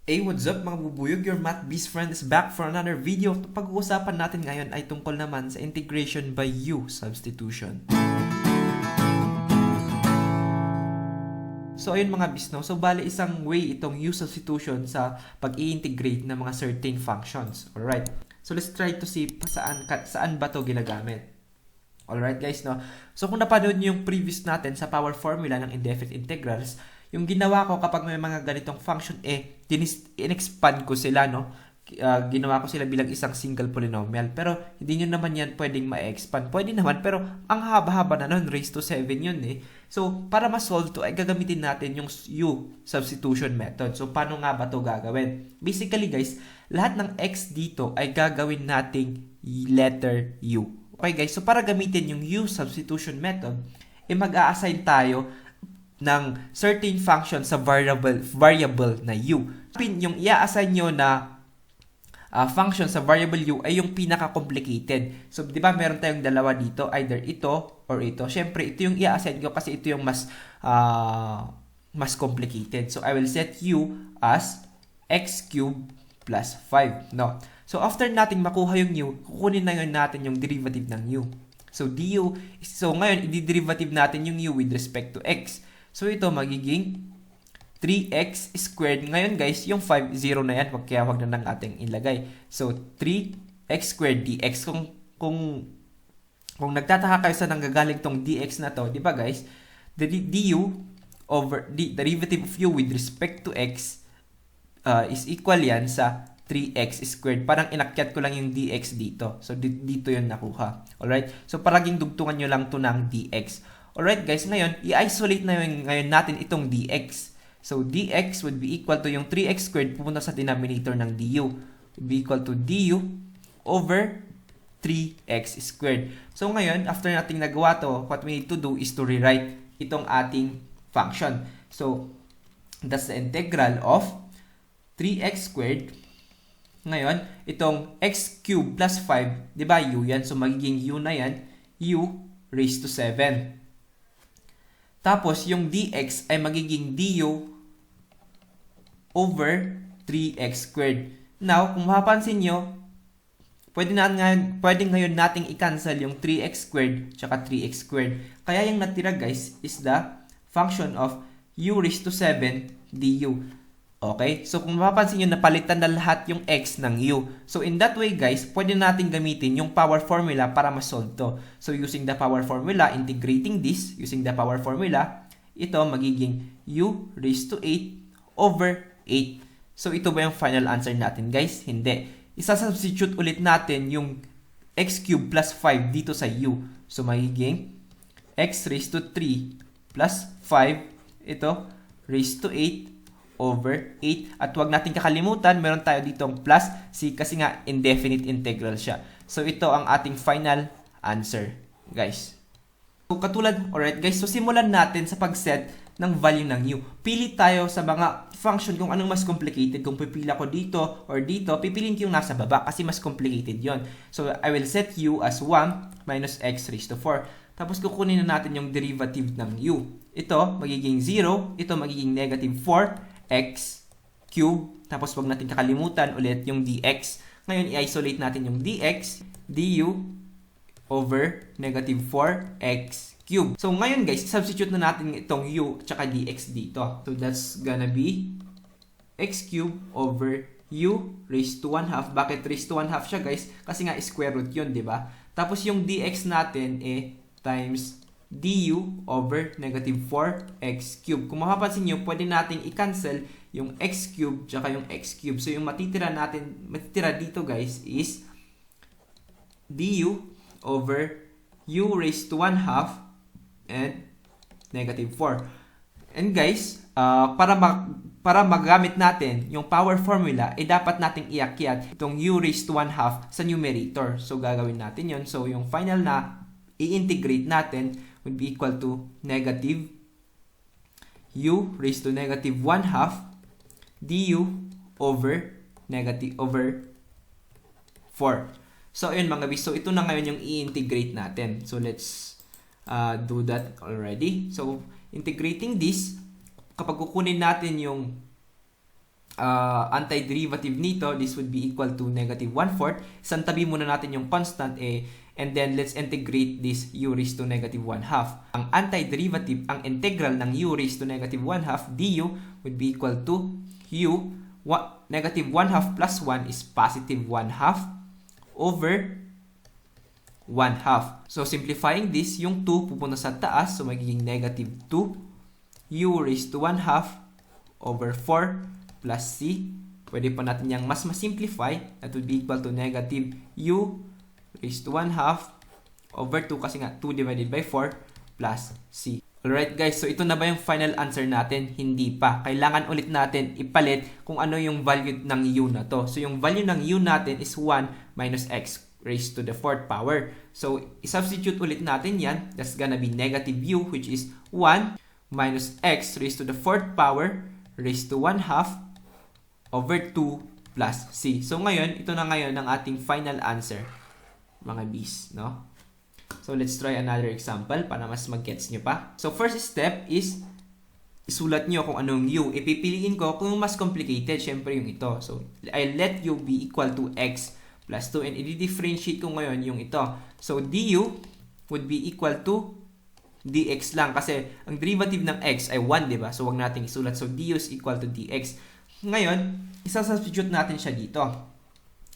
Hey, what's up mga bubuyog? Your math best friend is back for another video. Pag-uusapan natin ngayon ay tungkol naman sa integration by U substitution. So ayun mga bisno, so bali isang way itong U substitution sa pag-i-integrate ng mga certain functions. Alright, so let's try to see saan ba to ginagamit. Alright guys, no? So kung napanood nyo yung previous natin sa power formula ng indefinite integrals, yung ginawa ko kapag may mga ganitong function, in-expand ko sila, no? Ginawa ko sila bilang isang single polynomial. Pero hindi nyo naman yan pwedeng ma-expand. Pwede naman, pero ang haba-haba na nun, raised to 7 yun eh. So, para ma-solve to, ay gagamitin natin yung U substitution method. So, paano nga ba to gagawin? Basically guys, lahat ng x dito ay gagawin nating letter U. Okay guys, so para gamitin yung U substitution method, mag-a-assign tayo ng certain function sa variable na U. Yung i-assign nyo na function sa variable U ay yung pinaka-complicated. So, di ba meron tayong dalawa dito, either ito or ito. Siyempre, ito yung i-assign ko kasi ito yung mas complicated. So, I will set U as x cubed plus 5. No? So, after nating makuha yung U, kukunin na yun natin yung derivative ng U. So, ngayon, i-derivative natin yung U with respect to x. So, ito magiging 3x squared. Ngayon, guys, yung 5, 0 na yan. Kaya wag na nang ating ilagay. So, 3x squared dx. Kung nagtataka kayo sa nanggagaling tong dx na to, di ba, guys? The du over the derivative of u with respect to x is equal yan sa 3x squared. Parang inakyat ko lang yung dx dito. So, dito yun nakuha. Alright? So, paraging dugtungan nyo lang to ng dx. Alright guys, ngayon, i-isolate na ngayon natin itong dx. So, dx would be equal to yung 3x squared pupunta sa denominator ng du. Would be equal to du over 3x squared. So, ngayon, after nating nagawa to, what we need to do is to rewrite itong ating function. So, that's the integral of 3x squared. Ngayon, itong x cubed plus 5, di ba, u yan? So, magiging u na yan, u raised to 7. Tapos, yung dx ay magiging du over 3x squared. Now, kung mapapansin nyo, pwede ngayon nating i-cancel yung 3x squared tsaka 3x squared. Kaya yung natira guys is the function of u raised to 7 du. Okay? So, kung mapapansin nyo, napalitan na lahat yung x ng u. So, in that way, guys, pwede natin gamitin yung power formula para ma-solve to. So, using the power formula, integrating this, using the power formula, ito magiging u raised to 8 over 8. So, ito ba yung final answer natin, guys? Hindi. Isa-substitute ulit natin yung x cubed plus 5 dito sa u. So, magiging x raised to 3 plus 5, ito, raised to 8, over 8. At wag natin kakalimutan, meron tayo ditong plus kasi nga indefinite integral siya. So, ito ang ating final answer, guys. So, alright guys, so simulan natin sa pag-set ng value ng u. Pili tayo sa mga function kung anong mas complicated. Kung pipila ko dito or dito, pipiliin ko yung nasa baba kasi mas complicated yon. So, I will set u as 1 minus x raised to 4. Tapos, kukunin na natin yung derivative ng u. Ito, magiging 0. Ito, magiging negative 4. X cube, tapos wag natin kakalimutan ulit yung dx. Ngayon, i-isolate natin yung dx, du over negative 4x cube. So, ngayon guys, substitute na natin itong u tsaka dx dito. So, that's gonna be x cube over u raised to 1/2. Bakit raised to 1/2 siya guys? Kasi nga square root yun, di ba? Tapos yung dx natin times du over negative 4x cube. Kung mapapansin nyo, pwede natin i-cancel yung x cube tsaka yung x cube. So, yung matitira dito guys is du over u raised to 1/2 and negative 4. And guys, para magamit natin yung power formula, dapat nating iakyat itong u raised to 1/2 sa numerator. So, gagawin natin yon. So, yung final na i-integrate natin would be equal to negative u raised to negative 1/2 du over 4. So, ayun mga bis. So, ito na ngayon yung i-integrate natin. So, let's do that already. So, integrating this, kapag kukunin natin yung antiderivative nito, this would be equal to negative 1/4. Isang tabi muna natin yung constant and then let's integrate this u raised to negative 1/2. Ang antiderivative, ang integral ng u raised to negative 1/2 du would be equal to negative 1/2 plus 1 is positive 1/2 over 1/2. So simplifying this, yung 2 pupunta sa taas, so magiging negative 2 u raised to 1/2 over 4 plus c. Pwede pa natin yung mas simplify. That would be equal to negative u raised to 1/2 over 2 kasi nga 2 divided by 4 plus c. Alright guys, so ito na ba yung final answer natin? Hindi pa. Kailangan ulit natin ipalit kung ano yung value ng u na to. So yung value ng u natin is 1 minus x raised to the 4th power. So i-substitute ulit natin yan. That's gonna be negative u, which is 1 minus x raised to the 4th power raised to 1/2 over 2 plus c. So ngayon, ito na ngayon ang ating final answer, mga Bs, no? So let's try another example para mas mag-gets nyo pa. So first step is isulat nyo kung anong u. Ipipiliin ko kung mas complicated, syempre yung ito. So I let u be equal to x plus 2 and i-differentiate ko ngayon yung ito. So du would be equal to dx lang kasi ang derivative ng x ay 1, di ba? So wag nating isulat. So du is equal to dx. Ngayon, isa-substitute natin siya dito.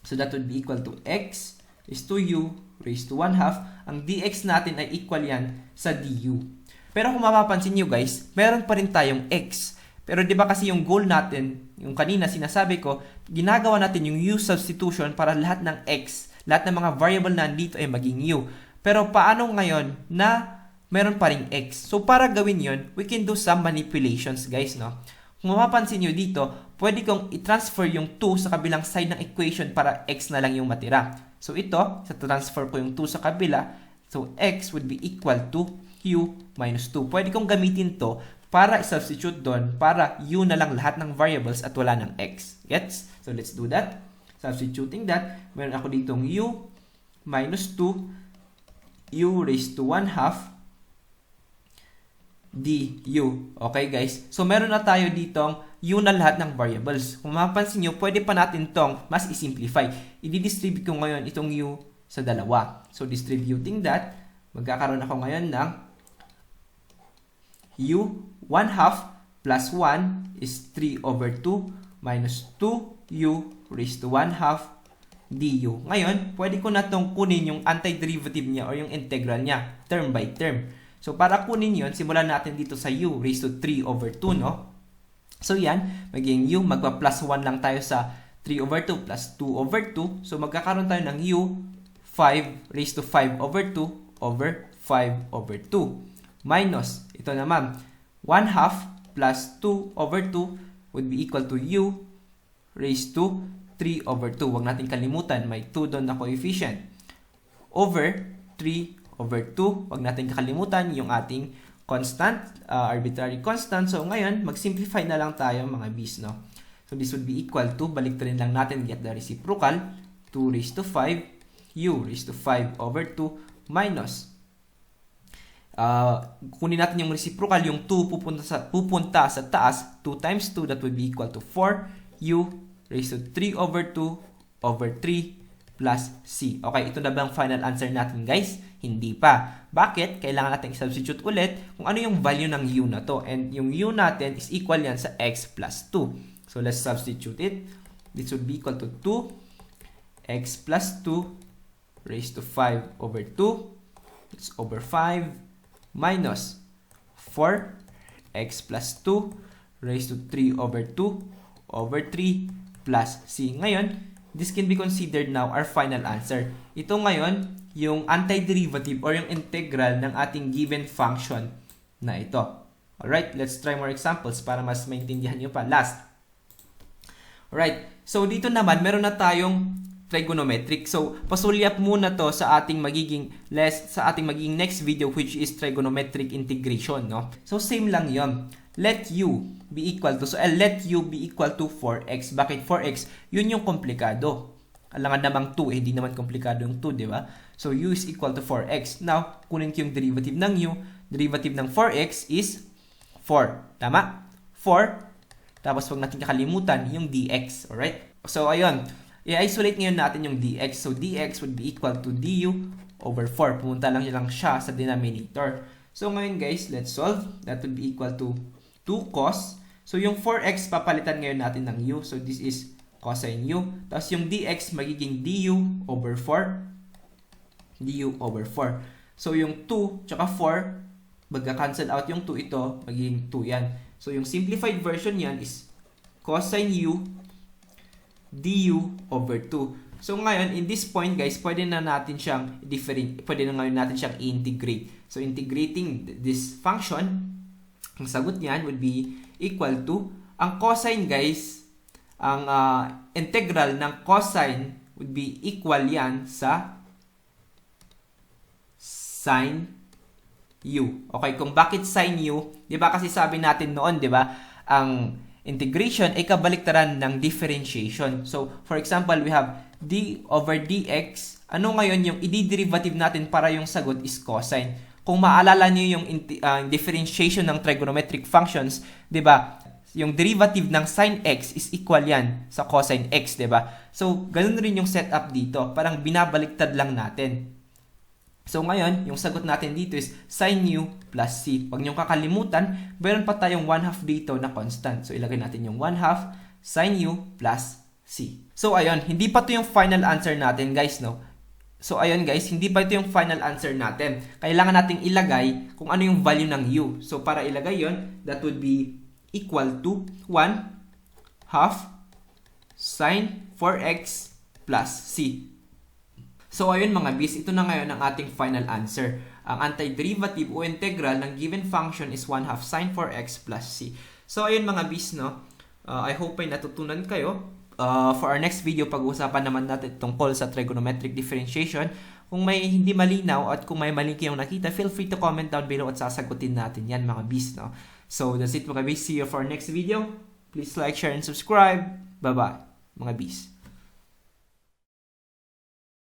So that would be equal to x is to u raised to 1/2. Ang dx natin ay equal yan sa du. Pero kung mapapansin nyo guys, meron pa rin tayong x. Pero di ba kasi yung goal natin, yung kanina sinasabi ko, ginagawa natin yung U substitution para lahat ng x, lahat ng mga variable na nandito ay maging u. Pero paano ngayon na meron pa ring x? So para gawin yon, we can do some manipulations guys, no? Kung mapapansin nyo dito, pwede kong i-transfer yung 2 sa kabilang side ng equation para x na lang yung matira. So ito, sa transfer ko yung 2 sa kabila, so x would be equal to u minus 2. Pwede kong gamitin to para i-substitute doon, para u na lang lahat ng variables at wala ng x. Gets? So let's do that. Substituting that, meron ako ditong u minus 2 u raised to 1/2 du. Okay guys? So meron na tayo ditong u na lahat ng variables. Kung mapapansin nyo, pwede pa natin tong mas i-simplify. I-distribute ko ngayon itong u sa dalawa. So distributing that, magkakaroon ako ngayon ng u 1/2 plus 1 is 3 over 2 minus 2u raised to 1/2 du. Ngayon, pwede ko na itong kunin yung antiderivative niya or yung integral niya, term by term. So, para kunin yon, simulan natin dito sa u raised to 3 over 2, no? So, yan, magiging u, magpa-plus 1 lang tayo sa 3 over 2 plus 2 over 2. So, magkakaroon tayo ng u 5 raised to 5 over 2 over 5 over 2. Minus, ito naman, 1/2 plus 2 over 2 would be equal to u raised to 3 over 2. Huwag natin kalimutan, may 2 doon na coefficient. Over 3 over 2. Huwag natin kakalimutan yung ating constant, arbitrary constant. So, ngayon, mag-simplify na lang tayo mga Bs, no? So, this would be equal to, balik rin lang natin, get the reciprocal, 2 raised to 5, u raised to 5 over 2, minus, kunin natin yung reciprocal, yung 2 pupunta sa taas, 2 times 2, that would be equal to 4, u raised to 3 over 2 over 3 plus c. Okay, ito na ba ang final answer natin guys? Hindi pa. Bakit? Kailangan natin i-substitute ulit kung ano yung value ng u na to. And yung u natin is equal yan sa x plus 2. So let's substitute it. This would be equal to 2x plus 2 raised to 5 over 2. It's over 5 minus 4x plus 2 raised to 3 over 2 over 3 plus c. Ngayon, this can be considered now our final answer. Ito ngayon, yung antiderivative or yung integral ng ating given function na ito. Alright, let's try more examples para mas maintindihan nyo pa. Last. Alright, so dito naman, meron na tayong trigonometric. So, pasulyap muna to sa ating magiging next video, which is trigonometric integration, no? So, same lang yon. Let u be equal to, so let u be equal to 4x. Bakit 4x? Yun yung komplikado. Alangan namang 2, hindi naman komplikado yung 2, di ba? So, u is equal to 4x. Now, kunin ko yung derivative ng u. Derivative ng 4x is 4. Tama? 4 Tapos wag natin kakalimutan yung dx. Alright? So, ayun. I-isolate ngayon natin yung dx. So, dx would be equal to du over 4. Pumunta lang siya sa denominator. So, ngayon guys, let's solve. That would be equal to 2 cos. So, yung 4x, papalitan ngayon natin ng u. So, this is cosine u. Tapos, yung dx, magiging du over 4. Du over 4. So, yung 2, tsaka 4, magka-cancel out yung 2 ito, magiging 2 yan. So, yung simplified version yan is cosine u du over 2. So, ngayon, in this point, guys, pwede na ngayon natin siyang i-integrate. So, integrating this function, ang sagot niyan would be equal to, ang cosine, guys, ang integral ng cosine would be equal yan sa sin u. Okay, kung bakit sin u, 'di ba kasi sabi natin noon, 'di ba, ang integration ay kabaliktaran ng differentiation. So, for example, we have d over dx. Ano ngayon yung i-derivative natin para yung sagot is cosine. Kung maalala niyo yung differentiation ng trigonometric functions, 'di ba? Yung derivative ng sin x is equal yan sa cosine x, 'di ba? So, ganun rin yung setup dito. Parang binabaliktad lang natin. So, ngayon, yung sagot natin dito is sin u plus c. Huwag niyong kakalimutan, mayroon pa tayong 1/2 dito na constant. So, ilagay natin yung 1/2 sin u plus c. So, ayun, hindi pa ito yung final answer natin, guys, no? So, ayun, guys, hindi pa ito yung final answer natin. Kailangan nating ilagay kung ano yung value ng u. So, para ilagay yon, that would be equal to 1/2 sin 4x plus c. So, ayun mga bis, ito na ngayon ang ating final answer. Ang antiderivative o integral ng given function is 1/2 sin 4x plus c. So, ayun mga bis, no? I hope ay natutunan kayo. For our next video, pag-uusapan naman natin tungkol sa trigonometric differentiation. Kung may hindi malinaw at kung may mali kayong nakita, feel free to comment down below at sasagutin natin yan mga bis, no? So, that's it mga bis. See you for our next video. Please like, share, and subscribe. Bye-bye mga bis.